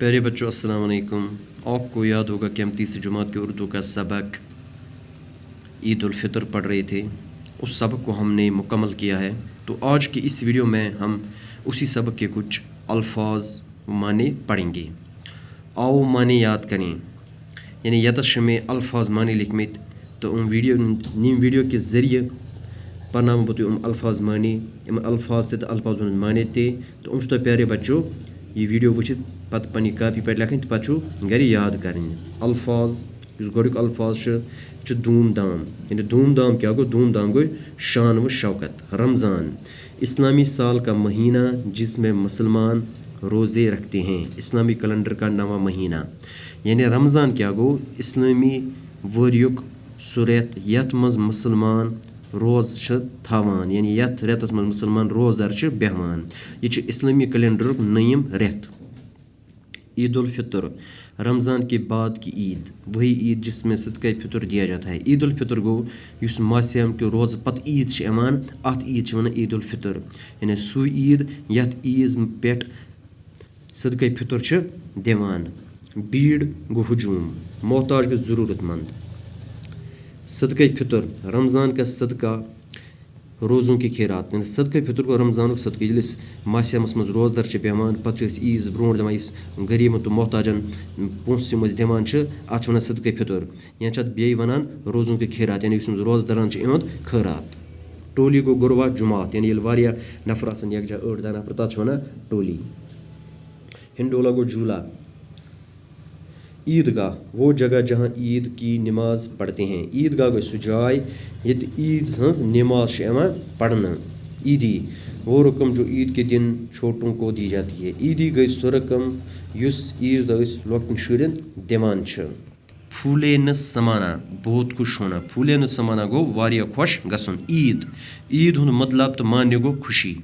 प्यारे बच्चों अस्सलाम वालेकुम। आपको याद होगा कि हम तीसरी जमात के उर्दू का सबक ईद उल फितर पढ़ रहे थे। उस सबक को हमने मुकम्मल किया है। तो आज की इस वीडियो में हम उसी सबक के कुछ अल्फाज माने पढ़ेंगे। आओ माने याद करें, यानी यतश में अल्फाज माने लिखमित तो नीम वीडियो के ज़रिए पढ़ना बतु अल्फाज माने इन अल्फाज से अल्फाज माने थे। तो तो प्यारे बच्चों ये वीडियो वचित पत पनी कापी पे लिखन तो पचु घर याद करें। अल्फाज गोड़ुक अल्फाज धूम दाम, यानी धूम दाम क्या गो? धूम दाम गो शान व शौकत। रमज़ान इस्लामी साल का महीना जिसमें मुसलमान रोज़े रखते हैं। इस्लामी कैलेंडर का नवा महीना यानी रमज़ान क्या गो? इस्लामी वरियुक सुरत यथ मज मुसलमान रोज़ थावान, यानी यथ रेतस मज मुसलमान रोज़दार बेहवान। यह इस्लामी कैलेंडर नयम रेत। ईद उल फितर रमज़ान के बाद की ईद, वही ईद जिसमें सदका फितर दिया जाता है। ईद उल फितर गो युस मासियम के रोज़ पत ईद अत ईद वन ईद उल फितर, यानी सु ईद यथ ईद पे सदका फितर दिवान। भीड़ गो हुजूम, मोहताज गो ज़रूरतमंद। सदका फितर रमज़ान का सदका रोज़ों के खैरात, यानी सदका फितर गो रमज़ान सदका ये मासियमस मज रोज़दार बेहमान पे ईज ब्रोह दिवान गरीबन तो मोहताजन पोस दिवान अत वन सदका फितर, या बे वनान रोज़ों के खैरात, यानी रोज़दारान इहद खैरात। टोली गो गुरवा जुमात, यानी वारिया नफर आसन यकजा 8-10 नफर तथ वन टोली। हिंडोला गो झूला। ईदगाह वो जगह जहाँ ईद की नमाज पढ़ते हैं। ईदगाह गई सु जाय ये ईद हज नमाज पढ़ना। ईदी वो रकम जो ईद के दिन छोटों को दी जाती है। ईदी गई सु रकम युस ईद लॉकन शुरन दिवान। फूले न समाना बहुत खुश होना। फूले न समाना गो वारिया खुश गसन। ईद ईद हुन मतलब तो मान्य गो खुशी।